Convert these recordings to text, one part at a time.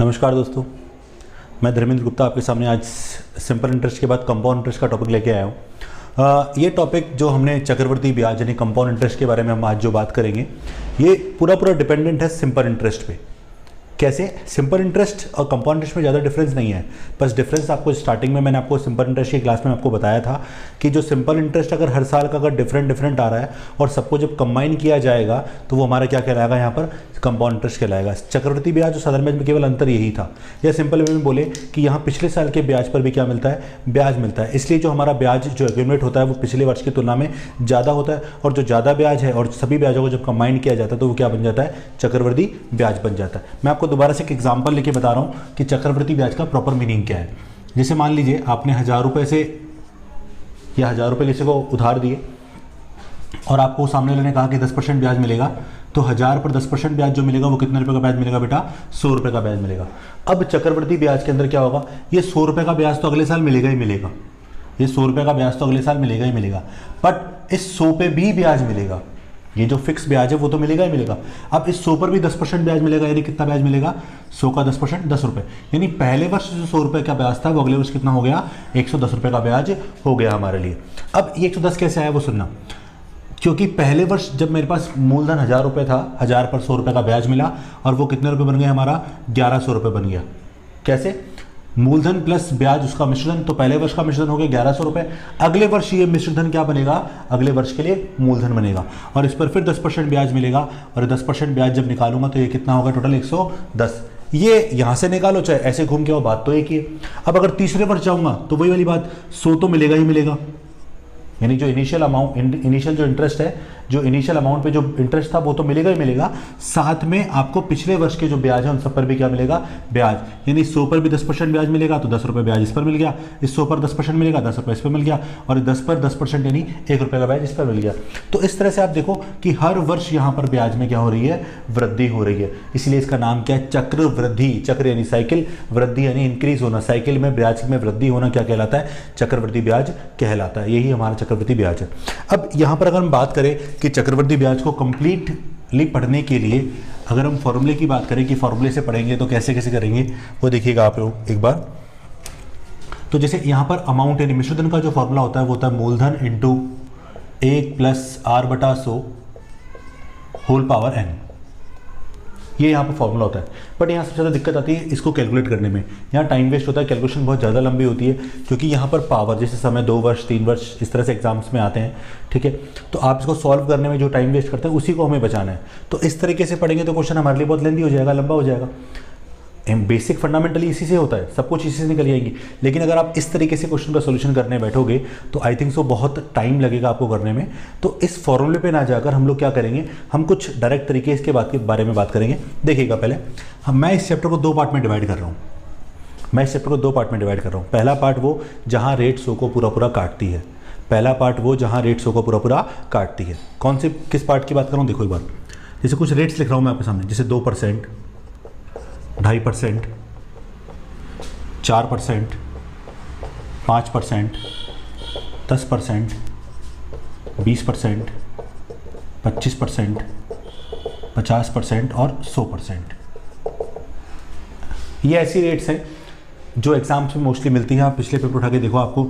नमस्कार दोस्तों, मैं धर्मेंद्र गुप्ता आपके सामने आज सिंपल इंटरेस्ट के बाद कंपाउंड इंटरेस्ट का टॉपिक लेके आया हूँ। ये टॉपिक जो हमने चक्रवर्ती ब्याज यानी कंपाउंड इंटरेस्ट के बारे में हम आज जो बात करेंगे, ये पूरा डिपेंडेंट है सिंपल इंटरेस्ट पे। कैसे? सिंपल इंटरेस्ट और कंपाउंड इंटरेस्ट में ज़्यादा डिफरेंस नहीं है, बस डिफरेंस आपको स्टार्टिंग में मैंने आपको सिंपल इंटरेस्ट की क्लास में आपको बताया था कि जो सिंपल इंटरेस्ट अगर हर साल का अगर डिफरेंट आ रहा है और सबको जब कंबाइन किया जाएगा तो वो हमारा क्या कहलाएगा, यहाँ पर कंपाउंड इंटरेस्ट कहलाएगा। चक्रवर्ती ब्याज और साधारण ब्याज में केवल अंतर यही था, या सिंपल वे में बोले कि यहाँ पिछले साल के ब्याज पर भी क्या मिलता है, ब्याज मिलता है। इसलिए जो हमारा ब्याज जो एक्यूमुलेट होता है वो पिछले वर्ष की तुलना में ज़्यादा होता है, और जो ज़्यादा ब्याज है और सभी ब्याजों को जब कंबाइन किया जाता है तो वो क्या बन जाता है, चक्रवर्ती ब्याज बन जाता है। मैं आपको दोबारा से एक एग्जाम्पल लेके बता रहा हूँ कि चक्रवर्ती ब्याज का प्रॉपर मीनिंग क्या है। जैसे मान लीजिए आपने 1000 रुपये से या 1000 रुपये किसी को उधार दिए और आपको सामने वाले ने कहा कि 10% ब्याज मिलेगा, तो 1000 पर 10% ब्याज जो मिलेगा वो कितने रुपए का ब्याज मिलेगा बेटा, 100 रुपये का ब्याज मिलेगा। अब चक्रवर्ती ब्याज के अंदर क्या होगा, ये 100 रुपये का ब्याज तो अगले साल मिलेगा ही मिलेगा, ये 100 रुपये का ब्याज तो अगले साल मिलेगा ही मिलेगा, बट इस 100 पे भी ब्याज मिलेगा। ये जो फिक्स ब्याज है वो तो मिलेगा ही मिलेगा। अब इस 100 पर भी 10% ब्याज मिलेगा, यानी कितना ब्याज मिलेगा, 100 का 10% 10 रुपये, यानी पहले वर्ष जो 100 रुपये का ब्याज था वो अगले वर्ष कितना हो गया, 110 रुपये का ब्याज हो गया हमारे लिए। अब ये 110 कैसे आया वो सुनना, क्योंकि पहले वर्ष जब मेरे पास मूलधन 1000 रुपये था, 1000 पर 100 रुपये का ब्याज मिला और वो कितने रुपये बन गया हमारा, 1100 रुपये बन गया। कैसे? मूलधन प्लस ब्याज उसका मिश्रधन, तो पहले वर्ष का मिश्रधन हो गया 1100 रुपये, अगले वर्ष ये मिश्रधन क्या बनेगा, अगले वर्ष के लिए मूलधन बनेगा, और इस पर फिर 10% ब्याज मिलेगा, और 10% ब्याज जब निकालूंगा तो ये कितना होगा, टोटल 110। ये यहाँ से निकालो चाहे ऐसे घूम के, वो बात तो एक ही है। अब अगर तीसरे वर्ष जाऊंगा तो वही वाली बात, 100 तो मिलेगा ही मिलेगा, यानी जो इनिशियल अमाउंट, इनिशियल जो इंटरेस्ट है, जो इनिशियल अमाउंट पे जो इंटरेस्ट था वो तो मिलेगा ही मिलेगा, साथ में आपको पिछले वर्ष के जो ब्याज है उन सब पर भी क्या मिलेगा, ब्याज। यानी 100 पर भी 10% ब्याज मिलेगा तो 10 रुपये ब्याज इस पर मिल गया, इस 100 पर 10% मिलेगा 10 रुपये इस पर मिल गया, और 10 पर 10% यानी 1 रुपये का ब्याज इस पर मिल गया। तो इस तरह से आप देखो कि हर वर्ष यहाँ पर ब्याज में क्या हो रही है, वृद्धि हो रही है। इसलिए इसका नाम क्या है, चक्रवृद्धि। चक्र यानी साइकिल, वृद्धि यानी इंक्रीज होना, साइकिल में ब्याज में वृद्धि होना क्या कहलाता है, चक्रवृद्धि ब्याज कहलाता है। यही हमारा चक्रवृद्धि ब्याज है। अब यहाँ पर अगर हम बात करें कि चक्रवृद्धि ब्याज को कंप्लीटली पढ़ने के लिए अगर हम फॉर्मूले की बात करें कि फॉर्मूले से पढ़ेंगे तो कैसे कैसे करेंगे वो देखिएगा आप लोग एक बार। तो जैसे यहाँ पर अमाउंट यानी मिश्रधन का जो फॉर्मूला होता है वो होता है मूलधन into 1 + r/100 whole power n। ये यहाँ पर फॉर्मूला होता है, बट यहाँ सबसे ज़्यादा दिक्कत आती है इसको कैलकुलेट करने में। यहाँ टाइम वेस्ट होता है, कैलकुलेशन बहुत ज़्यादा लंबी होती है, क्योंकि यहाँ पर पावर जैसे समय 2 वर्ष 3 वर्ष इस तरह से एग्जाम्स में आते हैं, ठीक है। तो आप इसको सॉल्व करने में जो टाइम वेस्ट करते हैं उसी को हमें बचाना है। तो इस तरीके से पढ़ेंगे तो क्वेश्चन हमारे लिए बहुत लेंदी हो जाएगा, लंबा हो जाएगा। बेसिक फंडामेंटली इसी से होता है, सब कुछ इसी से निकल जाएंगी। लेकिन अगर आप इस तरीके से क्वेश्चन का सोल्यूशन करने बैठोगे तो आई थिंक सो बहुत टाइम लगेगा आपको करने में। तो इस फॉर्मूले पे ना जाकर हम लोग क्या करेंगे, हम कुछ डायरेक्ट तरीके इसके बारे में बात करेंगे। देखिएगा पहले मैं इस चैप्टर को 2 पार्ट में डिवाइड कर रहा हूँ। पहला पार्ट वो जहाँ रेट 100 को पूरा काटती है, काटती है। कौन से किस पार्ट की बात कर रहा हूँ देखो एक बार। जैसे कुछ रेट्स लिख रहा हूँ मैं आपके सामने, जैसे 2%, 2.5%, 4%, 5%, 10%, 20%, 25%, 50% और 100%। ये ऐसी रेट्स हैं जो एग्जाम्स में मोस्टली मिलती हैं। आप पिछले पेपर उठा के देखो, आपको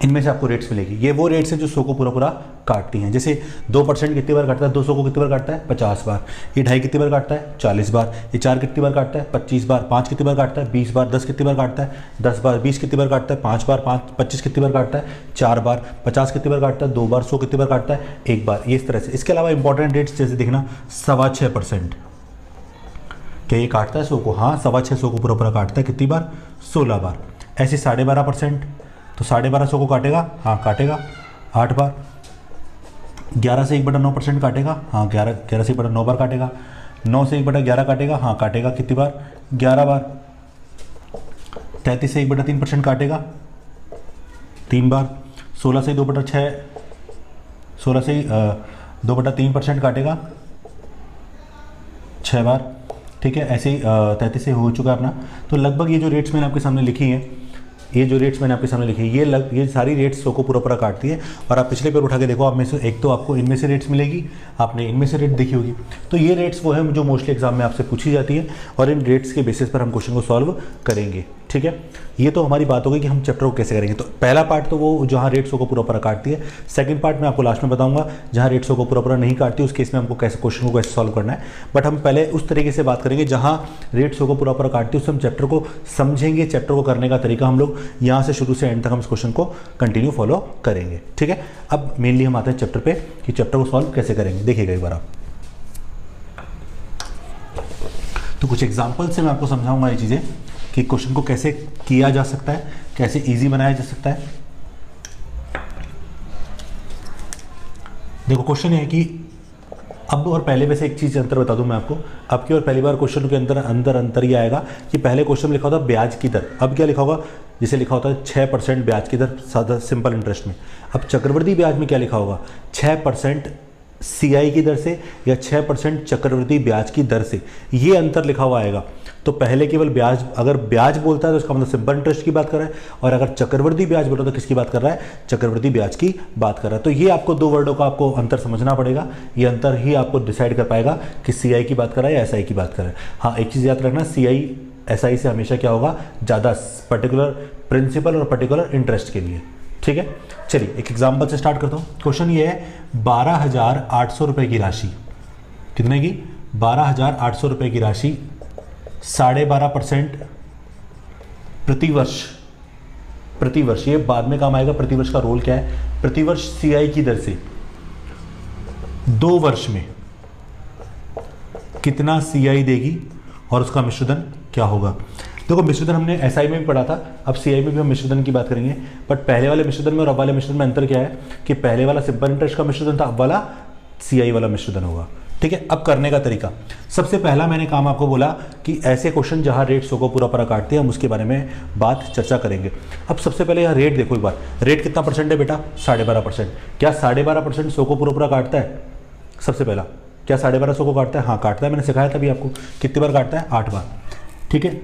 इनमें से आपको रेट्स मिलेगी। ये वो रेट्स हैं जो 100 को पूरा काटती हैं। जैसे 2% कितनी बार काटता है, 200 को कितनी बार काटता है, 50 बार। ये 2.5 कितनी बार काटता है, 40 बार। ये 4 कितनी बार काटता है, 25 बार। 5 कितनी बार काटता है, 20 बार। 10 कितनी बार काटता है, 10 बार। 20 कितनी बार काटता है, 5 बार। 25 कितनी बार काटता है, 4 बार। 50 कितनी बार काटता है, 2 बार। 100 कितनी बार काटता है, 1 बार। ये इस तरह से। इसके अलावा इंपॉर्टेंट रेट्स जैसे देखना 6.25%, क्या ये काटता है 100 को, हाँ 6.25 को पूरा काटता है, कितनी बार, 16 बार। ऐसे 12.5%, तो 12.5 को काटेगा, हाँ काटेगा 8 बार। 11 से 1/9% काटेगा, हाँ 11 से 1/9 बार काटेगा। 9 से 1/11 काटेगा, हाँ काटेगा कितनी बार, 11 बार। 33 से 1/3% काटेगा 3 बार। 16 से 2/3% काटेगा 6 बार। ठीक है, ऐसे ही 33 से हो चुका है अपना। तो लगभग ये जो रेट्स मैंने आपके सामने लिखी हैं ये जो रेट्स मैंने आपके सामने लिखे ये सारी रेट्स 100 को पूरा काटती है। और आप पिछले पेपर उठा के देखो, आप में से एक तो आपको इनमें से रेट्स मिलेगी, आपने इनमें से रेट देखी होगी। तो ये रेट्स वो है जो मोस्टली एग्जाम में आपसे पूछी जाती है और इन रेट्स के बेसिस पर हम क्वेश्चन को सॉल्व करेंगे। ठीक है, ये तो हमारी बात हो गई कि हम चैप्टर को कैसे करेंगे। तो पहला पार्ट तो वो जहाँ रेट 100 को पूरा काटती है। सेकंड पार्ट मैं आपको लास्ट में बताऊंगा जहाँ रेट 100 को पूरा नहीं काटती, उस केस में हमको कैसे क्वेश्चन को कैसे सॉल्व करना है। बट हम पहले उस तरीके से बात करेंगे जहाँ रेट 100 को पूरा काटती है, उससे हम चैप्टर को समझेंगे, चैप्टर को करने का तरीका हम लोग यहाँ से शुरू से एंड तक हम इस क्वेश्चन को कंटिन्यू फॉलो करेंगे। ठीक है, अब मेनली हम आते हैं चैप्टर पे कि चैप्टर को सॉल्व कैसे करेंगे। देखिएगा एक बार आप, तो कुछ एग्जाम्पल से मैं आपको समझाऊंगा ये चीज़ें कि क्वेश्चन को कैसे किया जा सकता है, कैसे इजी बनाया जा सकता है। देखो क्वेश्चन है कि अब और पहले में से एक चीज़ अंतर बता दूं मैं आपको। अब की और पहली बार क्वेश्चन के अंदर अंतर ये आएगा कि पहले क्वेश्चन में लिखा होता ब्याज की दर, अब क्या लिखा होगा, जिसे लिखा होता है 6% ब्याज की दर सादा सिंपल इंटरेस्ट में। अब चक्रवृद्धि ब्याज में क्या लिखा होगा, 6% CI की दर से या 6% चक्रवृद्धि ब्याज की दर से, ये अंतर लिखा हुआ आएगा। तो पहले केवल ब्याज, अगर ब्याज बोलता है तो इसका मतलब सिंपल इंटरेस्ट की बात कर रहा है, और अगर चक्रवृद्धि ब्याज बोल रहा है तो किसकी बात कर रहा है, चक्रवृद्धि ब्याज की बात कर रहा है। तो ये आपको दो वर्डों का आपको अंतर समझना पड़ेगा, ये अंतर ही आपको डिसाइड कर पाएगा कि CI की बात कर रहा है या SI की बात कर रहा है। हाँ, एक चीज़ याद रखना, CI SI से हमेशा क्या होगा, ज़्यादा पर्टिकुलर प्रिंसिपल और पर्टिकुलर इंटरेस्ट के लिए। ठीक है, चलिए एक एग्जाम्पल से स्टार्ट करता हूँ। क्वेश्चन ये है 12,800 रुपये की राशि, कितने की, 12,800 रुपये की राशि 12.5% प्रतिवर्ष, ये बाद में काम आएगा। प्रतिवर्ष का रोल क्या है, प्रतिवर्ष CI की दर से 2 वर्ष में कितना CI देगी और उसका मिश्रधन क्या होगा। देखो मिश्रधन हमने SI में भी पढ़ा था, अब CI में भी हम मिश्रधन की बात करेंगे। बट पहले वाले मिश्रधन में और अब वाले मिश्रधन में अंतर क्या है कि पहले वाला सिंपल इंटरेस्ट का मिश्रधन था, अब वाला CI वाला मिश्रधन होगा। ठीक है, अब करने का तरीका, सबसे पहला मैंने काम आपको बोला कि ऐसे क्वेश्चन जहां रेट 100 को पूरा काटते हैं हम उसके बारे में बात चर्चा करेंगे। अब सबसे पहले यहाँ रेट देखो एक बार, रेट कितना परसेंट है बेटा, 12.5%। क्या 12.5% 100 को पूरा काटता है? सबसे पहला, क्या 12.5 को काटता है? हाँ काटता है, मैंने सिखाया था अभी आपको। कितनी बार काटता है? 8 बार। ठीक है,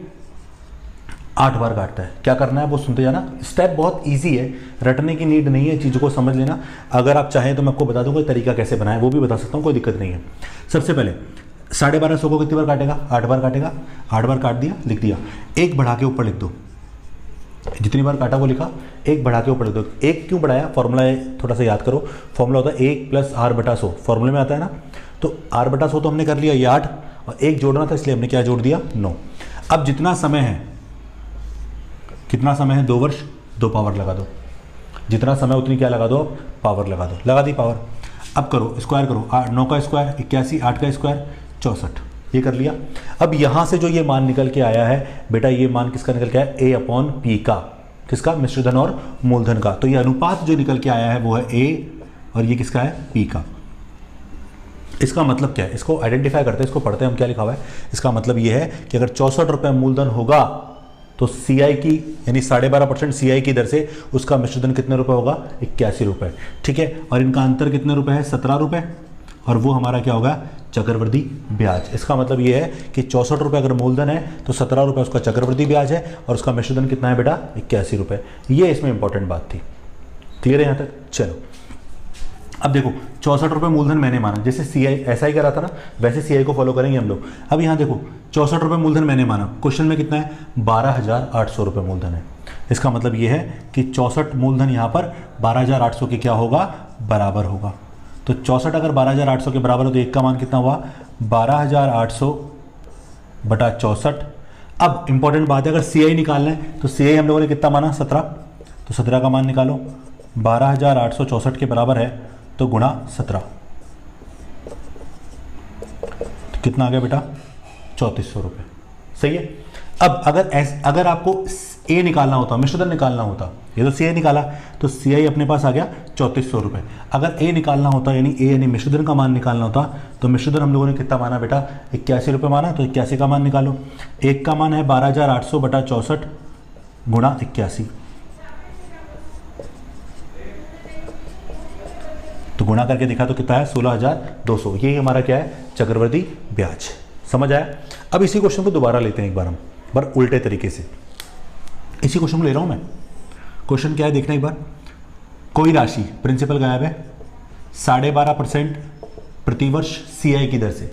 8 बार काटता है। क्या करना है वो सुनते जाना, स्टेप बहुत इजी है, रटने की नीड नहीं है, चीज़ों को समझ लेना। अगर आप चाहें तो मैं आपको बता दूंगा तरीका कैसे बनाएं, वो भी बता सकता हूँ, कोई दिक्कत नहीं है। सबसे पहले 12.5 को कितनी बार काटेगा? 8 बार काटेगा। 8 बार काट दिया, लिख दिया। एक बढ़ा के ऊपर लिख दो, जितनी बार काटा वो लिखा, एक बढ़ा के ऊपर लिख दो। एक क्यों बढ़ाया? फॉर्मूला थोड़ा सा याद करो, फॉर्मूला होता है 1 + R/100, फॉर्मूले में आता है ना। तो R/100 तो हमने कर लिया, ये 8, और एक जोड़ना था इसलिए हमने क्या जोड़ दिया, 9। अब जितना समय है, कितना समय है? 2 वर्ष, 2 पावर लगा दो। जितना समय उतनी क्या लगा दो, पावर लगा दो। लगा दी पावर। अब करो स्क्वायर करो, 9 का स्क्वायर 81, 8 का स्क्वायर 64, ये कर लिया। अब यहाँ से जो ये मान निकल के आया है बेटा, ये मान किसका निकल के आया? A/P का। किसका? मिश्रधन और मूलधन का। तो ये अनुपात जो निकल के आया है वो है A और ये किसका है? P का। इसका मतलब क्या है? इसको आइडेंटिफाई करते हैं, इसको पढ़ते हैं हम क्या लिखा हुआ है। इसका मतलब ये है कि अगर 64 रुपये मूलधन होगा तो CI की यानी 12.5% CI की दर से उसका मिश्रधन कितने रुपए होगा? 81 रुपये। ठीक है, और इनका अंतर कितने रुपए है? 17 रुपये, और वो हमारा क्या होगा? चक्रवृद्धि ब्याज। इसका मतलब ये है कि 64 रुपये अगर मूलधन है तो 17 रुपये उसका चक्रवृद्धि ब्याज है, और उसका मिश्रधन कितना है बेटा? 81 रुपये। ये इसमें इंपॉर्टेंट बात थी। क्लियर है यहाँ तक? चलो अब देखो 64 रुपये मूलधन मैंने माना, जैसे CI SI करा था ना, वैसे CI को फॉलो करेंगे हम लोग। अब यहाँ देखो 64 रुपये मूलधन मैंने माना, क्वेश्चन में कितना है? 12,800 रुपये मूलधन है। इसका मतलब ये है कि 64 मूलधन यहाँ पर 12,800 के क्या होगा? बराबर होगा। तो 64 अगर 12,800 के बराबर हो तो एक का मान कितना हुआ? 12,800 बटा 64। अब इंपॉर्टेंट बात है, अगर CI निकालना है तो CI हम लोगों ने कितना माना? 17, तो 17 का मान निकालो। 12,864 के बराबर है तो गुणा 17, तो कितना आ गया बेटा? 3400 रुपये। सही है। अब अगर आपको A निकालना होता, मिश्रधन निकालना होता, ये तो CI निकाला, तो CI अपने पास आ गया 3400 रुपये। अगर A निकालना होता यानी A यानी मिश्रधन का मान निकालना होता, तो मिश्रधन हम लोगों ने कितना माना बेटा? 81 रुपये माना, तो 81 का मान निकालो। एक का मान है 12,800 बटा 64 गुणा 81, तो गुणा करके दिखा तो कितना है? 16,200। ये हमारा क्या है? चक्रवृद्धि ब्याज। समझ आया? अब इसी क्वेश्चन को दोबारा लेते हैं एक बार हम, पर उल्टे तरीके से। इसी क्वेश्चन को ले रहा हूं मैं। क्वेश्चन क्या है देखना एक बार। कोई राशि, प्रिंसिपल गायब है, 12.5% प्रतिवर्ष सीआई की दर से,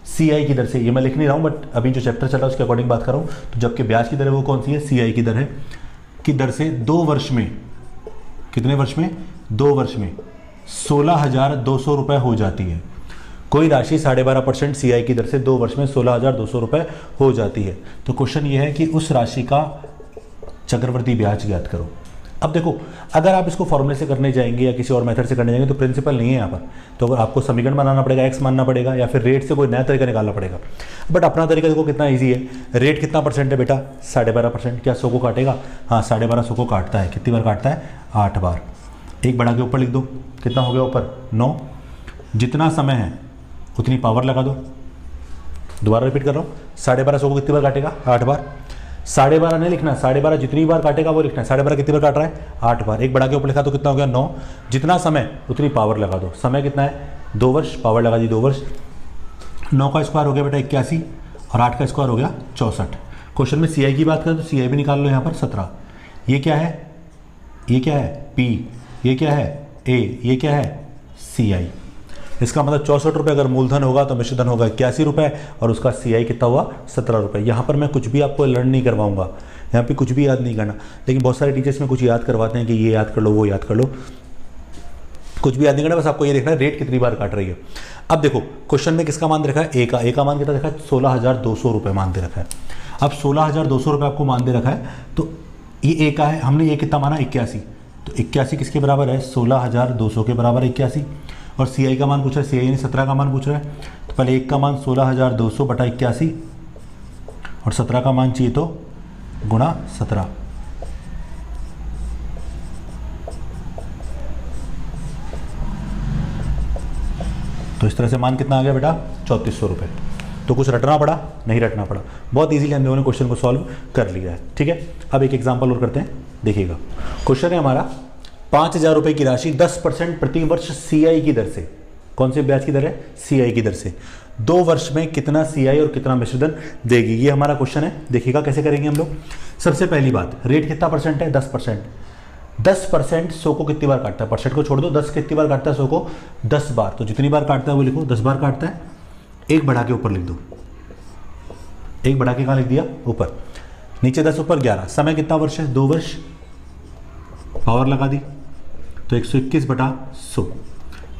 सीआई की दर से, ये मैं लिख नहीं रहा हूँ बट अभी जो चैप्टर चल रहा है उसके अकॉर्डिंग बात कर रहा हूँ। तो जबकि ब्याज की दर है वो कौन सी है, सीआई की दर है, की दर से 2 वर्ष में, कितने वर्ष में, 2 वर्ष में 16,200 रुपये हो जाती है। कोई राशि 12.5% सीआई की दर से 2 वर्ष में 16,200 रुपये हो जाती है। तो क्वेश्चन ये है कि उस राशि का चक्रवृद्धि ब्याज ज्ञात करो। अब देखो, अगर आप इसको फॉर्मूले से करने जाएंगे या किसी और मेथड से करने जाएंगे तो प्रिंसिपल नहीं है यहाँ पर, तो अगर आपको समीकरण बनाना पड़ेगा, एक्स मानना पड़ेगा या फिर रेट से कोई नया तरीका निकालना पड़ेगा। बट अपना तरीका देखो कितना ईजी है। रेट कितना परसेंट है बेटा, 12.5%। क्या 100 को काटेगा, हाँ 12.5 को काटता है। कितनी बार काटता है, 8 बार। एक बढ़ा के ऊपर लिख दो, कितना हो गया ऊपर, 9। जितना समय है उतनी पावर लगा दो। दोबारा रिपीट कर रहा हूँ, 12.5 को कितनी बार काटेगा, 8 बार। 12.5 नहीं लिखना, 12.5 जितनी बार काटेगा वो लिखना है। 12.5 कितनी बार काट रहा है, 8 बार। एक बढ़ा के ऊपर लिखा तो कितना हो गया, 9। जितना समय उतनी पावर लगा दो। समय कितना है, 2 वर्ष, पावर लगा दी 2 वर्ष। 9 का स्क्वायर हो गया बेटा 81 और 8 का स्क्वायर हो गया 64। क्वेश्चन में सीआई की बात करें तो सीआई भी निकाल लो यहाँ पर 17। ये क्या है, ये क्या है, पी, ये क्या है, ए, ये क्या है, सीआई। इसका मतलब 64 रुपये अगर मूलधन होगा तो मिश्रधन होगा 81 रुपये और उसका सीआई कितना हुआ, 17 रुपये। यहाँ पर मैं कुछ भी आपको लर्न नहीं करवाऊंगा, यहाँ पे कुछ भी याद नहीं करना। लेकिन बहुत सारे टीचर्स में कुछ याद करवाते हैं कि ये याद कर लो, वो याद कर लो, कुछ भी याद नहीं करना, बस आपको ये देखना है रेट कितनी बार काट रही है। अब देखो क्वेश्चन में किसका मान दे रखा है, ए का मान कितना देखा है, 16,200 रुपये मान दे रखा है। अब 16,200 रुपये आपको मान दे रखा है, तो ये ए का है, हमने ये कितना माना, 81। तो 81 किसके बराबर है, 16,200 के बराबर 81। और सीआई का मान पूछ रहा है, सीआई ने 17 का मान पूछ रहा है। तो पहले एक का मान 16,200 बटा 81 और 17 का मान चाहिए तो गुणा 17। तो इस तरह से मान कितना आ गया बेटा, 3400 रुपये। तो कुछ रटना पड़ा, नहीं रटना पड़ा, बहुत इजीली हम लोगों ने क्वेश्चन को सॉल्व कर लिया है। ठीक है, अब एक एग्जांपल और करते हैं, देखिएगा। क्वेश्चन है हमारा, 5,000 रुपये की राशि 10% प्रति वर्ष सीआई की दर से, कौन से ब्याज की दर है, सीआई की दर से 2 वर्ष में कितना सीआई और कितना मिश्रधन देगी, ये हमारा क्वेश्चन है। देखिएगा कैसे करेंगे हम लोग। सबसे पहली बात, रेट कितना परसेंट है, 10%। 10% 100 को कितनी बार काटता है, परसेंट को छोड़ दो, 10 कितनी बार काटता है 100 को, 10 बार। तो जितनी बार काटता है वो लिखो, 10 बार काटता है। एक बढ़ा के ऊपर लिख दो, एक बढ़ा के कहाँ लिख दिया, ऊपर, नीचे 10 ऊपर 11। समय कितना वर्ष है, 2 वर्ष, पावर लगा दी तो 121 बटा 100।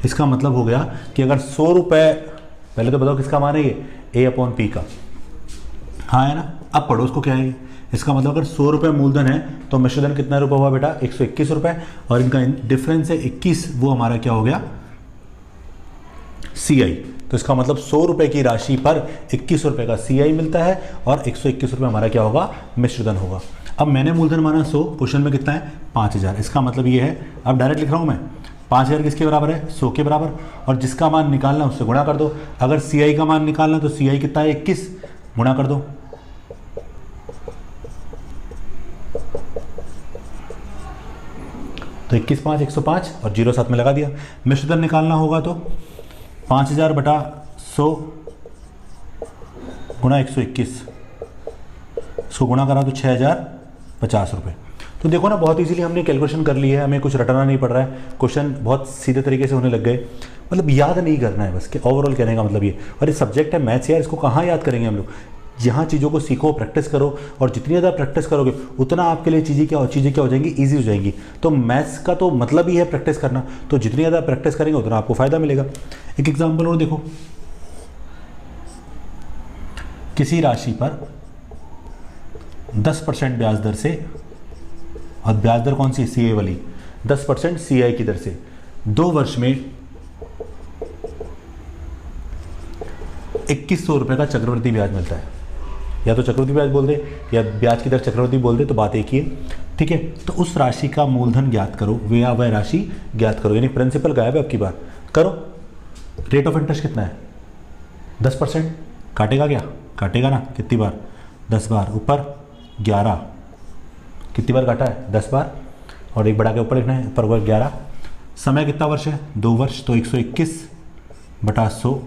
इसका मतलब हो गया कि अगर 100 रुपये, पहले तो बताओ किसका मान है ये, ए अपॉन पी का, हाँ है ना। अब पढ़ो उसको क्या है, इसका मतलब अगर 100 रुपये मूलधन है तो मिश्रधन कितना रुपये हुआ बेटा, 121 रुपये, और इनका डिफरेंस है 21, वो हमारा क्या हो गया, सीआई। तो इसका मतलब 100 रुपये की राशि पर 21 रुपये का सीआई मिलता है और 121 रुपये हमारा क्या होगा, मिश्रधन होगा। अब मैंने मूलधन माना 100, क्वेश्चन में कितना है, 5,000। इसका मतलब ये है, अब डायरेक्ट लिख रहा हूँ मैं, 5,000 किसके बराबर है, 100 के बराबर, और जिसका मान निकालना उससे गुणा कर दो। अगर सीआई का मान निकालना तो सीआई कितना है, 21, गुणा कर दो। तो 21 5 105 और 0 साथ में लगा दिया। मिश्रधन निकालना होगा तो 5,000 बटा 100 गुणा 121, इसको गुणा करा तो 6,050 रुपये। तो देखो ना, बहुत इजीली हमने कैलकुलेशन कर ली है, हमें कुछ रटना नहीं पड़ रहा है, क्वेश्चन बहुत सीधे तरीके से होने लग गए। मतलब याद नहीं करना है बस, कि ओवरऑल कहने का मतलब ये। और ये सब्जेक्ट है मैथ्स यार, इसको कहाँ याद करेंगे हम लोग। यहाँ चीज़ों को सीखो, प्रैक्टिस करो, और जितनी ज़्यादा प्रैक्टिस करोगे उतना आपके लिए चीज़ें क्या हो जाएंगी, ईजी हो जाएंगी। तो मैथ्स का तो मतलब ही है प्रैक्टिस करना, तो जितनी ज़्यादा प्रैक्टिस करेंगे उतना आपको फ़ायदा मिलेगा। एक एग्जाम्पल और देखो, किसी राशि पर 10% ब्याज दर से, और ब्याज दर कौन सी, सीए वाली, 10% सीआई की दर से 2 वर्ष में 2100 रुपये का चक्रवृद्धि ब्याज मिलता है। या तो चक्रवृद्धि ब्याज बोल दे या ब्याज की दर चक्रवृद्धि बोल दे, तो बात एक ही है। ठीक है, तो उस राशि का मूलधन ज्ञात करो, वह राशि ज्ञात करो, यानी प्रिंसिपल गायब है, अब की बार करो। रेट ऑफ इंटरेस्ट कितना है, 10%। काटेगा क्या, काटेगा ना, कितनी बार, 10 बार। ऊपर 11, कितनी बार काटा है, 10 बार, और एक बढ़ा के ऊपर लिखना है, ऊपर 11। समय कितना वर्ष है, 2 वर्ष, तो 121 बटा 100।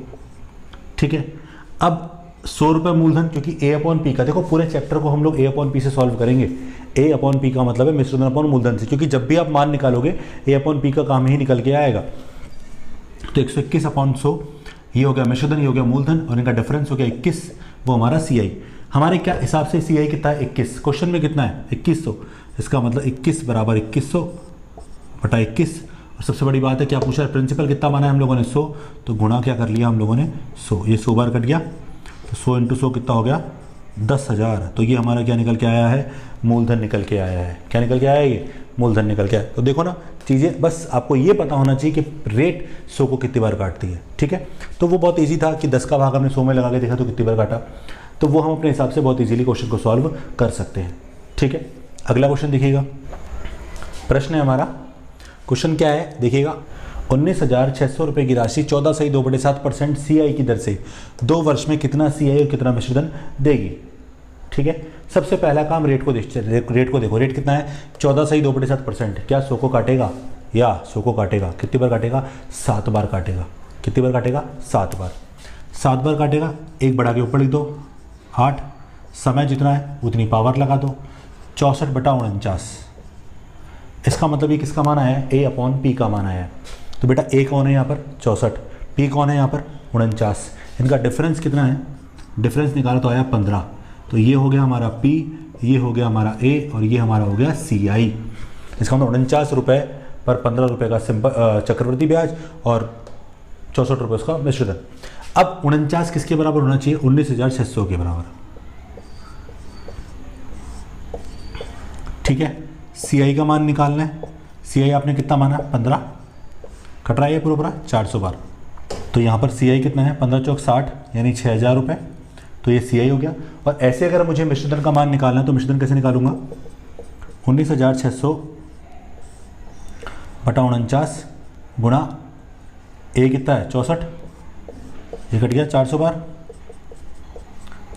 ठीक है, अब 100 रुपये मूलधन, क्योंकि ए अपॉन पी का, देखो पूरे चैप्टर को हम लोग ए अपॉन पी से सॉल्व करेंगे। ए अपॉन पी का मतलब है मिश्रधन अपॉन मूलधन से, क्योंकि जब भी आप मान निकालोगे ए अपॉन पी का काम ही निकल के आएगा। तो 121 अपॉन 100 ये हो गया मिश्रधन, ये हो गया मूलधन, और इनका डिफरेंस हो गया 21, वो हमारा सी आई। हमारे क्या हिसाब से सी आई कितना है 21, क्वेश्चन में कितना है 2100, इसका मतलब 21 बराबर 2100 बटा 21। और सबसे बड़ी बात है क्या पूछा है, प्रिंसिपल कितना माना है हम लोगों ने 100, तो गुणा क्या कर लिया हम लोगों ने 100, ये 100 बार कट गया, तो 100 × 100 कितना हो गया 10,000। तो ये हमारा क्या निकल के आया है, मूलधन निकल के आया है। क्या निकल के आया है, ये मूलधन निकल के आया। तो देखो ना चीज़ें, बस आपको ये पता होना चाहिए कि रेट 100 को कितनी बार काटती है, ठीक है। तो वो बहुत ईजी था कि 10 का भाग हमने 100 में लगा के देखा तो कितनी बार काटा, तो वो हम अपने हिसाब से बहुत ईजिली क्वेश्चन को सॉल्व कर सकते हैं, ठीक है। अगला क्वेश्चन देखिएगा, प्रश्न है हमारा, क्वेश्चन क्या है देखिएगा, 19,600 रुपये की राशि 14.2/7% CI की दर से 2 वर्ष में कितना CI और कितना मिश्रधन देगी, ठीक है। सबसे पहला काम रेट को देखो, रेट कितना है 14.2/7%, क्या 100 को काटेगा या 100 को काटेगा, कितनी बार काटेगा 7 बार काटेगा, कितनी बार काटेगा 7 बार, 7 बार काटेगा, एक बढ़ा के ऊपर लिख दो 8, समय जितना है उतनी पावर लगा दो, 64/49। इसका मतलब ये किसका माना है, ए अपॉन पी का माना है। तो बेटा ए कौन है यहाँ पर 64, पी कौन है यहाँ पर 49, इनका डिफरेंस कितना है, डिफरेंस निकाला तो आया 15। तो ये हो गया हमारा पी, ये हो गया हमारा ए, और ये हमारा हो गया सी आई। इसका मतलब 49 रुपये पर 15 रुपये का सिंपल चक्रवृद्धि ब्याज और 64 रुपये उसका मिश्रधन। अब 49 किसके बराबर होना चाहिए, 19,600 के बराबर, ठीक है। सी आई का मान निकालना है, सी आई आपने कितना माना 15, कट रहा है ये पूरा 400 बार। तो यहाँ पर सी आई कितना है 15 चौक 60 यानी 6,000 रुपये, तो ये सी आई हो गया। और ऐसे अगर मुझे मिश्रधन का मान निकालना है तो मिश्रधन कैसे निकालूंगा, 19,600 बटा 49 गुणा ए कितना है 64, ये कट गया 400 बार,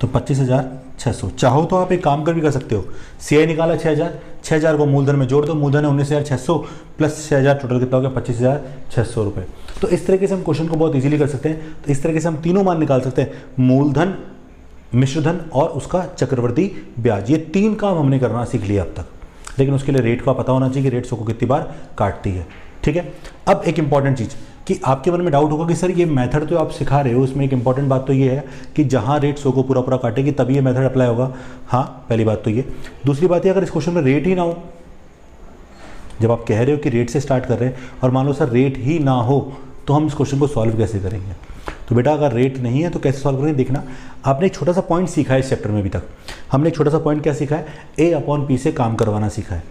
तो 25,600। चाहो तो आप एक काम कर भी कर सकते हो, सी आई निकाला 6,000 को मूलधन में जोड़ दो, मूलधन है 19,600 प्लस 6,000, टोटल कितना हो गया 25,600 रुपये। तो इस तरीके से हम क्वेश्चन को बहुत इजीली कर सकते हैं। तो इस तरीके से हम तीनों मान निकाल सकते हैं, मूलधन, मिश्रधन और उसका चक्रवृद्धि ब्याज। ये 3 काम हमने करना सीख लिया अब तक, लेकिन उसके लिए रेट का पता होना चाहिए कि रेट 100 को कितनी बार काटती है, ठीक है। अब एक इंपॉर्टेंट चीज़ कि आपके मन में डाउट होगा कि सर ये मेथड तो आप सिखा रहे हो, उसमें एक इंपॉर्टेंट बात तो ये है कि जहाँ रेट 100 को पूरा काटेगी तभी ये मेथड अप्लाई होगा। हाँ, पहली बात तो ये। दूसरी बात ये, अगर इस क्वेश्चन में रेट ही ना हो, जब आप कह रहे हो कि रेट से स्टार्ट कर रहे हैं और मान लो सर रेट ही ना हो, तो हम इस क्वेश्चन को सॉल्व कैसे करेंगे। तो बेटा अगर रेट नहीं है तो कैसे सॉल्व करेंगे, देखना आपने एक छोटा सा पॉइंट सीखा है इस चैप्टर में। अभी तक हमने एक छोटा सा पॉइंट क्या सीखा है, ए अपॉन पी से काम करवाना सीखा है।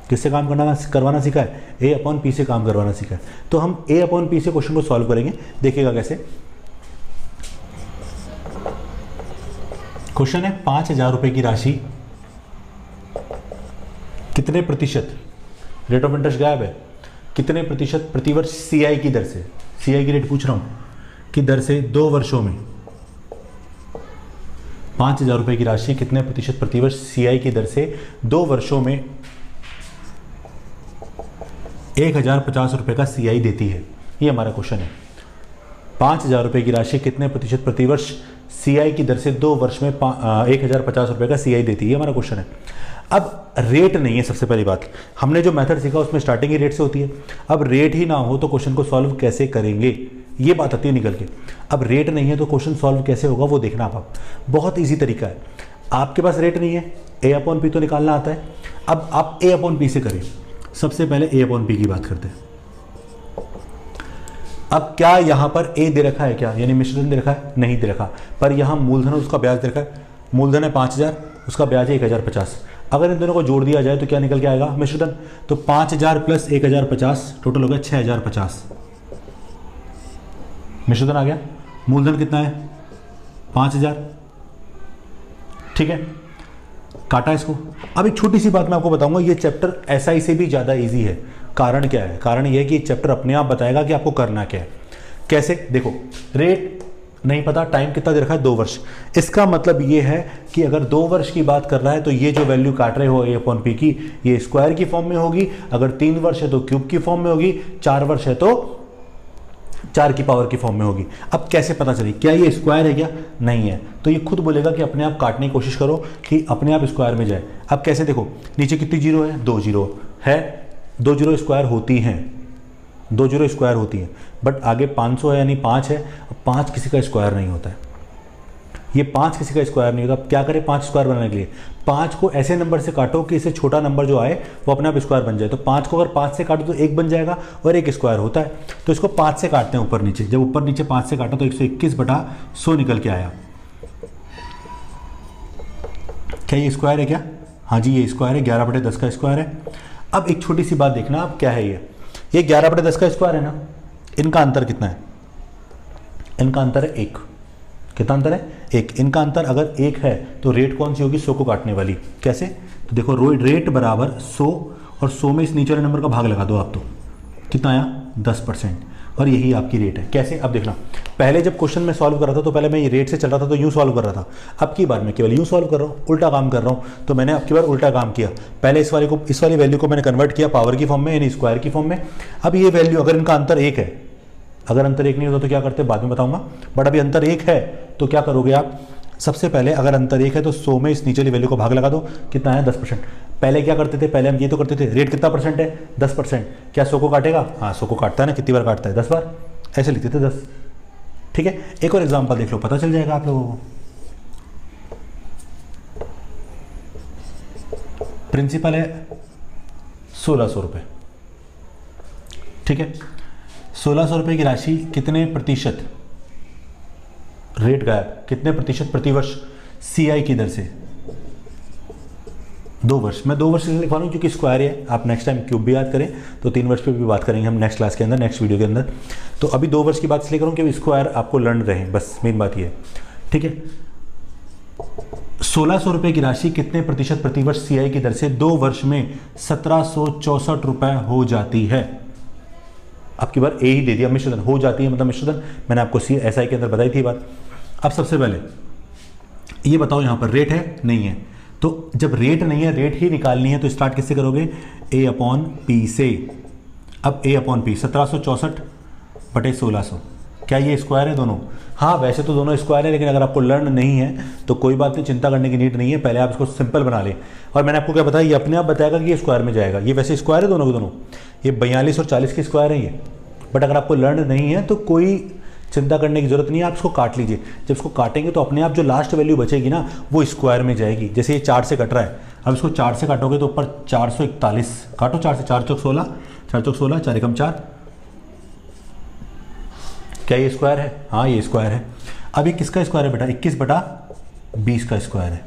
किससे काम करवाना सीखा है, ए अपॉन पी से काम करवाना सीखा है। तो हम ए अपॉन पी से क्वेश्चन को सॉल्व करेंगे, देखिएगा कैसे। क्वेश्चन है 5,000 रुपये की राशि कितने प्रतिशत, रेट ऑफ इंटरेस्ट गायब है, कितने प्रतिशत प्रतिवर्ष सीआई की दर से, सीआई की रेट पूछ रहा हूं, की दर से 2 वर्षों में 5,000 रुपये की राशि कितने प्रतिशत प्रतिवर्ष सीआई की दर से 2 वर्षों में 1,050 रुपये का सीआई देती है। ये हमारा क्वेश्चन है। 5,000 रुपये की राशि कितने प्रतिशत प्रतिवर्ष सीआई की दर से 2 वर्ष में 1,050 रुपये का सीआई देती है, ये हमारा क्वेश्चन है। अब रेट नहीं है, सबसे पहली बात हमने जो मेथड सीखा उसमें स्टार्टिंग ही रेट से होती है। अब रेट ही ना हो तो क्वेश्चन को सॉल्व कैसे करेंगे, ये बात आती है निकल के। अब रेट नहीं है तो क्वेश्चन सॉल्व कैसे होगा वो देखना आप, बहुत ईजी तरीका है। आपके पास रेट नहीं है, ए अपॉन पी तो निकालना आता है। अब आप ए अपॉन पी से करें, सबसे पहले ए अपॉन पी की बात करते हैं। अब क्या यहां पर ए दे रखा है, क्या यानी मिश्रधन दे रखा है, नहीं दे रखा, पर यहां मूलधन और उसका ब्याज दे रखा है। मूलधन है 5,000, उसका ब्याज है 1,050। अगर इन दोनों को जोड़ दिया जाए तो क्या निकल के आएगा मिश्रधन, तो 5,000 प्लस 1,050 टोटल हो गया 6,050 मिश्रधन आ गया। मूलधन कितना है 5,000, ठीक है, काटा इसको। अब एक छोटी सी बात मैं आपको बताऊंगा, ये चैप्टर एसआई से भी ज़्यादा इजी है। कारण क्या है, कारण ये है कि चैप्टर अपने आप बताएगा कि आपको करना क्या है। कैसे, देखो रेट नहीं पता, टाइम कितना दे रखा है 2 वर्ष। इसका मतलब ये है कि अगर 2 वर्ष की बात कर रहा है तो ये जो वैल्यू काट रहे हो ए अपॉन पी की, ये स्क्वायर की फॉर्म में होगी। अगर 3 वर्ष है तो क्यूब की फॉर्म में होगी, 4 वर्ष है तो 4 की पावर की फॉर्म में होगी। अब कैसे पता चले क्या ये स्क्वायर है क्या? नहीं है, तो ये खुद बोलेगा कि अपने आप काटने की कोशिश करो कि अपने आप स्क्वायर में जाए। अब कैसे देखो, नीचे कितनी जीरो है? 2 जीरो है, 2 जीरो स्क्वायर होती हैं, 2 जीरो स्क्वायर होती हैं, बट आगे 500 है यानी 5 है। 5 किसी का स्क्वायर नहीं होता है, ये 5 किसी का स्क्वायर नहीं होता। अब क्या करें 5 स्क्वायर बनाने के लिए? 5 को ऐसे नंबर से काटो कि इससे छोटा नंबर जो आए वो अपने आप स्क्वायर बन जाए। तो 5 को अगर 5 से काटो तो 1 बन जाएगा और 1 स्क्वायर होता है। तो इसको 5 से काटते हैं ऊपर नीचे। जब ऊपर नीचे 5 से काटा तो 121/100 निकल के आया। क्या ये स्क्वायर है क्या? हाँ जी, ये स्क्वायर है, 11/10 का स्क्वायर है। अब एक छोटी सी बात देखना, अब क्या है ये 11/10 का स्क्वायर है ना, इनका अंतर कितना है? इनका अंतर है 1। कितना अंतर है? 1। इनका अंतर अगर 1 है तो रेट कौन सी होगी? 100 को काटने वाली। कैसे? तो देखो रेट बराबर 100 और 100 में इस नीचे वाले नंबर का भाग लगा दो आप, तो कितना आया? 10%, और यही आपकी रेट है। कैसे? अब देखना, पहले जब क्वेश्चन में सॉल्व कर रहा था तो पहले मैं ये रेट से चल रहा था तो यूँ सॉल्व कर रहा था। अब की बार मैं केवल यूँ सॉल्व कर रहा हूँ, उल्टा काम कर रहा हूँ। तो मैंने अब की बार उल्टा काम किया, पहले इस वाली वैल्यू को मैंने कन्वर्ट किया पावर की फॉर्म में यानी स्क्वायर की फॉर्म में। अब ये वैल्यू अगर इनका अंतर 1 है, अगर अंतर 1 नहीं होता तो क्या करते बाद में बताऊंगा, बट अभी अंतर 1 है तो क्या करोगे आप? सबसे पहले अगर अंतर 1 है तो 100 में इस नीचे वाली वैल्यू को भाग लगा दो। कितना है? 10%। पहले क्या करते थे? पहले हम ये तो करते थे, रेट कितना परसेंट है? 10%। क्या 100 को काटेगा? हाँ 100 को काटता है ना, कितनी बार काटता है? 10 बार। ऐसे लिखते थे 10। ठीक है, एक और एग्जाम्पल देख लो, पता चल जाएगा आप लोगों को। प्रिंसिपल है 1600 रुपये। ठीक है, 1600 रुपये की राशि कितने प्रतिशत रेट गायब, कितने प्रतिशत प्रतिवर्ष CI की दर से? 2 वर्ष। मैं 2 वर्ष से लिखवा रहा हूँ क्योंकि स्क्वायर है। आप नेक्स्ट टाइम क्यूब भी याद करें तो 3 वर्ष पे भी बात करेंगे हम नेक्स्ट क्लास के अंदर, नेक्स्ट वीडियो के अंदर। तो अभी 2 वर्ष की बात इसलिए करूँ कि स्क्वायर आपको लर्न रहे, बस मेन बात ये है। ठीक है, 1600 रुपये की राशि कितने प्रतिशत प्रतिवर्ष CI की दर से 2 वर्ष में 1764 रुपये हो जाती है? अब की बार ए ही दे दिया, मिश्रधन हो जाती है, मतलब मिश्रधन मैंने आपको SI के अंदर बताई थी बात। अब सबसे पहले ये बताओ यहाँ पर रेट है नहीं है, तो जब रेट नहीं है, रेट ही निकालनी है तो स्टार्ट किससे करोगे? A/P से। अब A/P 1764/1600, क्या ये स्क्वायर है दोनों? हाँ वैसे तो दोनों स्क्वायर है, लेकिन अगर आपको लर्न नहीं है तो कोई बात नहीं, चिंता करने की नीड नहीं है, पहले आप इसको सिंपल बना लें। और मैंने आपको क्या बताया, ये अपने आप बताएगा कि ये स्क्वायर में जाएगा। ये वैसे स्क्वायर है दोनों के दोनों, ये 42 और 40 की स्क्वायर है ये, बट अगर आपको लर्न नहीं है तो कोई चिंता करने की जरूरत नहीं है, आप इसको काट लीजिए। जब इसको काटेंगे तो अपने आप जो लास्ट वैल्यू बचेगी ना वो स्क्वायर में जाएगी। जैसे ये 4 से कट रहा है, अब इसको 4 से काटोगे तो ऊपर 441 काटो, 4 से 4 चौक 16, 4 चौक 16, 4 एकम 4। क्या ये स्क्वायर है? हाँ ये स्क्वायर है। अब ये किसका स्क्वायर है बेटा? 21/20 का स्क्वायर है।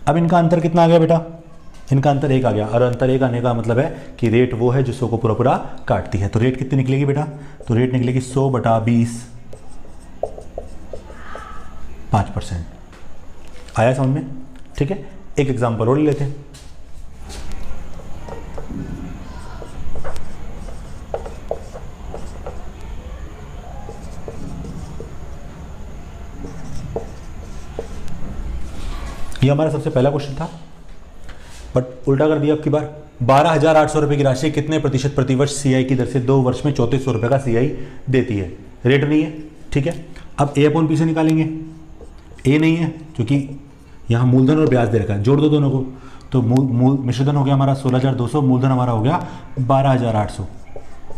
अब इनका अंतर कितना आ गया बेटा? इनका अंतर 1 आ गया, और अंतर 1 आने का मतलब है कि रेट वो है जो 100 को पूरा पूरा काटती है। तो रेट कितनी निकलेगी बेटा? तो रेट निकलेगी 100/20, 5%। आया समझ में? ठीक है, एक एग्जांपल और ले लेते हैं। ये हमारा सबसे पहला क्वेश्चन था, बट उल्टा कर दिया अब की बार। 12,800 रुपये की राशि कितने प्रतिशत प्रतिवर्ष CI की दर से 2 वर्ष में 3400 रुपये का CI देती है? रेट नहीं है, ठीक है। अब A/P से निकालेंगे, A नहीं है क्योंकि यहाँ मूलधन और ब्याज दे रखा है, जोड़ दो दोनों को। तो मिश्रधन हो गया हमारा 16,200, मूलधन हमारा हो गया 12,800।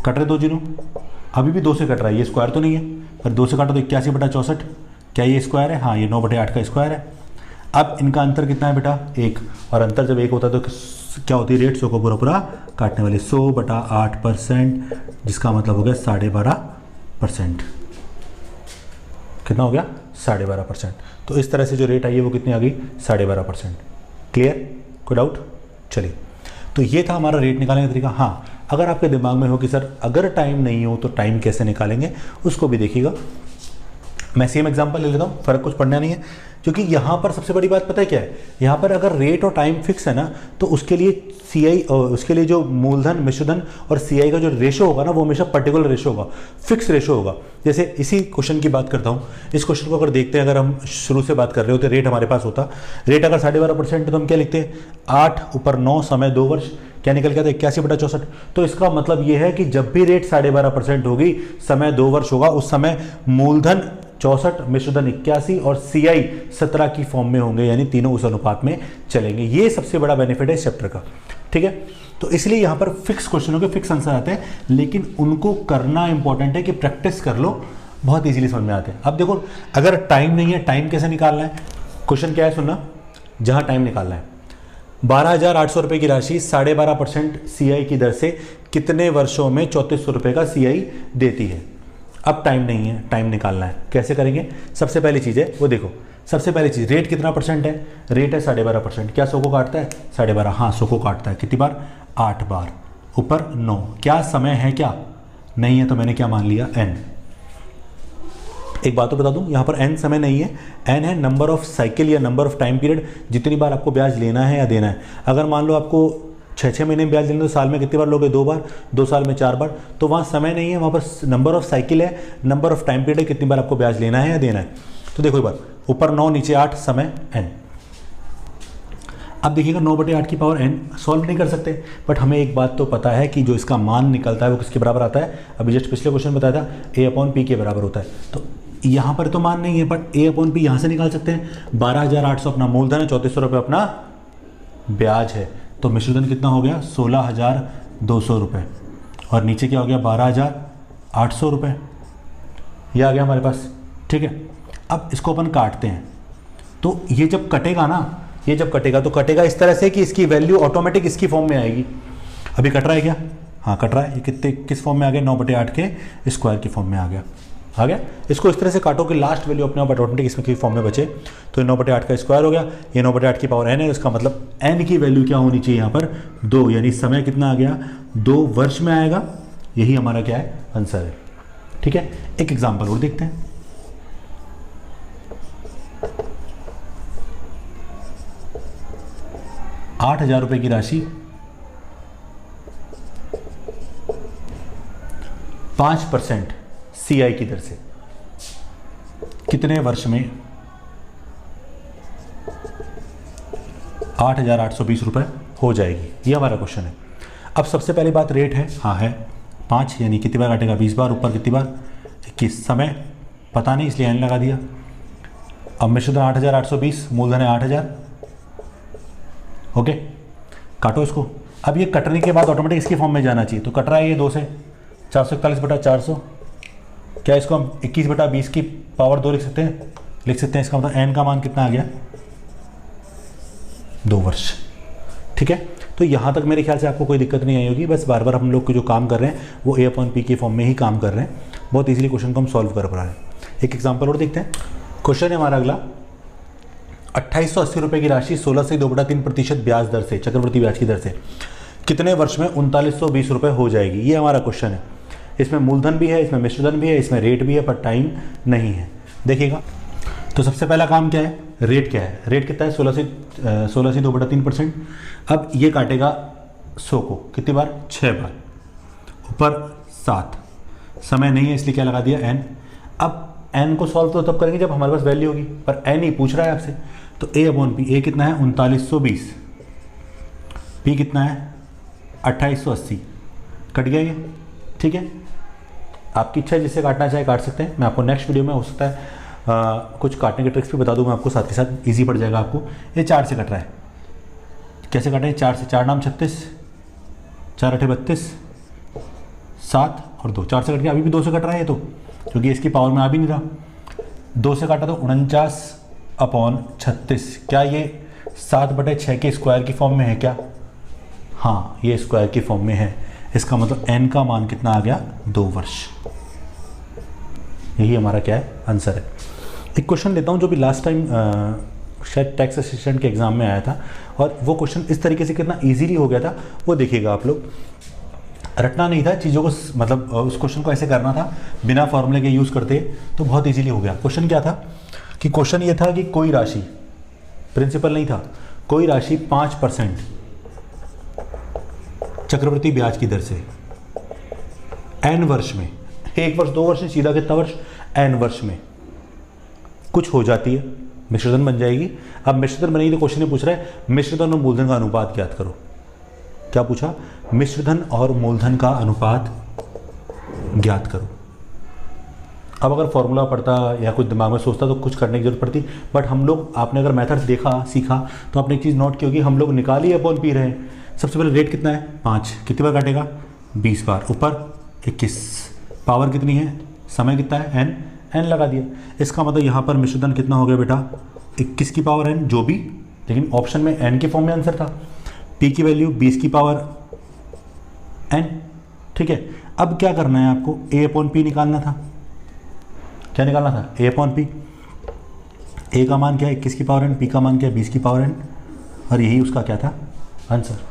कट रहे 2 जीरो, अभी भी 2 से कट रहा है, ये स्क्वायर तो नहीं है, पर 2 से काटो तो 81/64। क्या ये स्क्वायर है? हाँ ये 9/8 का स्क्वायर है। अब इनका अंतर कितना है बेटा? 1, और अंतर जब 1 होता है तो क्या होती है? रेट 100 को पूरा पूरा काटने वाली, 100/8%, जिसका मतलब हो गया 12.5%। कितना हो गया? 12.5%। तो इस तरह से जो रेट आई है वो कितनी आ गई? 12.5%। क्लियर? कोई डाउट? चलिए, तो ये था हमारा रेट निकालने का तरीका। हाँ, अगर आपके दिमाग में हो कि सर अगर टाइम नहीं हो तो टाइम कैसे निकालेंगे, उसको भी देखिएगा। मैं सेम एग्जांपल ले लेता हूँ, फ़र्क कुछ पड़ना नहीं है, क्योंकि यहाँ पर सबसे बड़ी बात पता है क्या है, यहाँ पर अगर रेट और टाइम फिक्स है ना, तो उसके लिए सीआई, उसके लिए जो मूलधन, मिश्रधन और सीआई का जो रेशो होगा ना, वो हमेशा पर्टिकुलर रेशो होगा, फिक्स रेशो होगा। जैसे इसी क्वेश्चन की बात करता हूँ, इस क्वेश्चन को अगर देखते हैं, अगर हम शुरू से बात कर रहे होते, रेट हमारे पास होता, रेट अगर 12.5% है तो हम क्या लिखते हैं, 8 ऊपर 9 समय 2 वर्ष, क्या निकल गया था 81/64। तो इसका मतलब ये है कि जब भी रेट 12.5% होगी, समय 2 वर्ष होगा, उस समय मूलधन 64, मिश्रधन 81 और सीआई 17 की फॉर्म में होंगे, यानी तीनों उस अनुपात में चलेंगे। ये सबसे बड़ा बेनिफिट है इस चैप्टर का, ठीक है। तो इसलिए यहाँ पर फिक्स क्वेश्चनों के फिक्स आंसर आते हैं, लेकिन उनको करना इंपॉर्टेंट है कि प्रैक्टिस कर लो, बहुत इजीली समझ में आते हैं। अब देखो, अगर टाइम नहीं है, टाइम कैसे निकालना है, क्वेश्चन क्या है सुनना, जहाँ टाइम निकालना है, 12,800 रुपये की राशि 12.5% सीआई की दर से कितने वर्षों में 3400 रुपये का सीआई देती है। अब टाइम नहीं है, टाइम निकालना है, कैसे करेंगे। सबसे पहली चीज़ है वो देखो, सबसे पहली चीज़, रेट कितना परसेंट है, रेट है 12.5%, क्या 100 को काटता है 12.5, हाँ 100 को काटता है, कितनी बार, 8 बार, ऊपर 9, क्या समय है, क्या नहीं है, तो मैंने क्या मान लिया, n। एक बात तो बता दूं, यहाँ पर n समय नहीं है, n है नंबर ऑफ साइकिल या नंबर ऑफ टाइम पीरियड, जितनी बार आपको ब्याज लेना है या देना है। अगर मान लो आपको 6 महीने में ब्याज लेना, तो साल में कितनी बार लोगे, 2 बार, 2 साल में 4 बार, तो वहाँ समय नहीं है, वहाँ पर नंबर ऑफ साइकिल है, नंबर ऑफ टाइम पीरियड है, कितनी बार आपको ब्याज लेना है या देना है। तो देखो एक बार, ऊपर 9 नीचे 8, समय n। अब देखिएगा 9/8 की पावर n सॉल्व नहीं कर सकते, बट हमें एक बात तो पता है कि जो इसका मान निकलता है वो किसके बराबर आता है, अभी जस्ट पिछले क्वेश्चन बताया था, a/p के बराबर होता है। तो यहाँ पर तो मान नहीं है, बट a/p यहाँ से निकाल सकते हैं। 12,800 अपना मूलधन है, 3400 रुपये अपना ब्याज है, तो मिश्रधन कितना हो गया, 16,200 रुपये, और नीचे क्या हो गया, 12,800 रुपये, ये आ गया हमारे पास, ठीक है। अब इसको अपन काटते हैं, तो ये जब कटेगा ना, ये जब कटेगा तो कटेगा इस तरह से कि इसकी वैल्यू ऑटोमेटिक इसकी फॉर्म में आएगी। अभी कट रहा है क्या, हाँ कट रहा है, ये कितने किस फॉर्म में आ गया, 9/8 के स्क्वायर की फॉर्म में आ गया। इसको इस तरह से काटो कि लास्ट वैल्यू अपने आप ऑटोमेटिक इसमें की फॉर्म में बचे, तो 9/8 का स्क्वायर हो गया, ये 9/8 की पावर n है, इसका मतलब n की वैल्यू क्या होनी चाहिए यहाँ पर, 2, यानी समय कितना आ गया, 2 वर्ष में आएगा। यही हमारा क्या है, आंसर है, ठीक है। एक एग्जाम्पल और देखते हैं, ₹8,000 की राशि 5% सीआई की दर से कितने वर्ष में 8,820 रुपये हो जाएगी, ये हमारा क्वेश्चन है। अब सबसे पहली बात, रेट है, हाँ है 5, यानी कितनी बार काटेगा, 20 बार, ऊपर कितनी बार 21, समय पता नहीं इसलिए n लगा दिया। अब मिश्रधन 8,820, मूलधन है 8,000, ओके, काटो इसको। अब ये कटने के बाद ऑटोमेटिक इसकी फॉर्म में जाना चाहिए, तो कट रहा है ये 2 से, 441/400, क्या इसको हम 21/20 की पावर 2 लिख सकते हैं, लिख सकते हैं। इसका मतलब n का मान कितना आ गया, 2 वर्ष, ठीक है। तो यहाँ तक मेरे ख्याल से आपको कोई दिक्कत नहीं आई होगी, बस बार बार हम लोग जो काम कर रहे हैं वो a/p की फॉर्म में ही काम कर रहे हैं, बहुत ईजिली क्वेश्चन को हम सॉल्व कर पा रहे हैं। एक एग्जाम्पल और देखते हैं, क्वेश्चन है हमारा अगला, 2880 रुपये की राशि 16 से 2/3% ब्याज दर से, चक्रवृद्धि ब्याज की दर से कितने वर्ष में 3920 रुपये हो जाएगी, ये हमारा क्वेश्चन है। इसमें मूलधन भी है, इसमें मिश्रधन भी है, इसमें रेट भी है, पर टाइम नहीं है। देखिएगा, तो सबसे पहला काम क्या है, रेट क्या है, रेट कितना है, 16 से 2/3%। अब ये काटेगा 100 को कितनी बार, 6 बार, ऊपर 7, समय नहीं है इसलिए क्या लगा दिया, n। अब n को सॉल्व तो तब करेंगे जब हमारे पास वैल्यू होगी, पर n ही पूछ रहा है आपसे, तो a/p, a कितना है 3920, p कितना है 2880, कट गया ये, ठीक है। आपकी इच्छा है जिससे काटना चाहे काट सकते हैं, मैं आपको नेक्स्ट वीडियो में हो सकता है कुछ काटने के ट्रिक्स भी बता दूँ मैं आपको, साथ के साथ ईजी पड़ जाएगा आपको। ये 4 से कट रहा है, कैसे काटें, 4 से, 4 नाम 36, 4 8 32, 7 और 2, 4 से कट गया। अभी भी 2 से कट रहा है ये तो, क्योंकि इसकी पावर में आ भी नहीं रहा। 2 से काटा तो 49/36, क्या ये 7/6 के स्क्वायर की फॉर्म में है क्या, हाँ ये स्क्वायर की फॉर्म में है। इसका मतलब n का मान कितना आ गया, 2 वर्ष। यही हमारा क्या है, आंसर है। एक क्वेश्चन लेता हूँ जो भी लास्ट टाइम शायद टैक्स असिस्टेंट के एग्जाम में आया था, और वो क्वेश्चन इस तरीके से कितना इजीली हो गया था, वो देखिएगा आप लोग। रटना नहीं था चीज़ों को, मतलब उस क्वेश्चन को ऐसे करना था बिना फॉर्मूले के यूज़ करते, तो बहुत इजीली हो गया। क्वेश्चन क्या था कि क्वेश्चन ये था कि कोई राशि, प्रिंसिपल नहीं था, कोई राशि 5% चक्रवृद्धि ब्याज की दर से n वर्ष में, 1 वर्ष 2 वर्ष में, सीधा कितना वर्ष, n वर्ष में कुछ हो जाती है, मिश्रधन बन जाएगी। अब मिश्रधन बनेगी तो क्वेश्चन ये पूछ रहा है मिश्रधन और मूलधन का अनुपात ज्ञात करो। क्या पूछा, मिश्रधन और मूलधन का अनुपात ज्ञात करो। अब अगर फॉर्मूला पढ़ता या कुछ दिमाग में सोचता तो कुछ करने की जरूरत पड़ती, बट हम लोग, आपने अगर मेथड देखा सीखा तो आपने एक चीज़ नोट की होगी, हम लोग निकाल ही अपॉन पी रहे हैं। सबसे पहले रेट कितना है 5, कितनी बार काटेगा 20 बार, ऊपर 21, पावर कितनी है, समय कितना है n लगा दिया। इसका मतलब यहाँ पर मिश्रधन कितना हो गया बेटा 21 की पावर n, जो भी, लेकिन ऑप्शन में n के फॉर्म में आंसर था। p की वैल्यू 20 की पावर n, ठीक है। अब क्या करना है आपको, a अपॉन p निकालना था। क्या निकालना था, a अपॉन p। a का मान क्या है 21 की पावर n, p का मान क्या है 20 की पावर n, और यही उसका क्या था आंसर।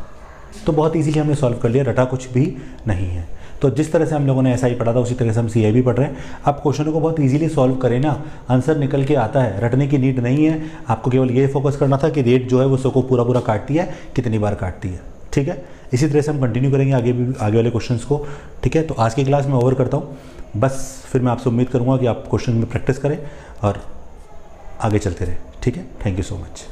तो बहुत इजीली हमने सॉल्व कर लिया, रटा कुछ भी नहीं है। तो जिस तरह से हम लोगों ने ऐसा ही पढ़ा था उसी तरह से हम CI भी पढ़ रहे हैं। आप क्वेश्चनों को बहुत इजीली सॉल्व करें ना, आंसर निकल के आता है, रटने की नीड नहीं है। आपको केवल ये फोकस करना था कि रेट जो है वो 100 को पूरा पूरा काटती है, कितनी बार काटती है, ठीक है। इसी तरह से हम कंटिन्यू करेंगे आगे वाले क्वेश्चंस को, ठीक है। तो आज की क्लास में ओवर करता हूँ, बस फिर मैं आपसे उम्मीद करूँगा कि आप क्वेश्चन में प्रैक्टिस करें और आगे चलते रहें, ठीक है। Thank you so much.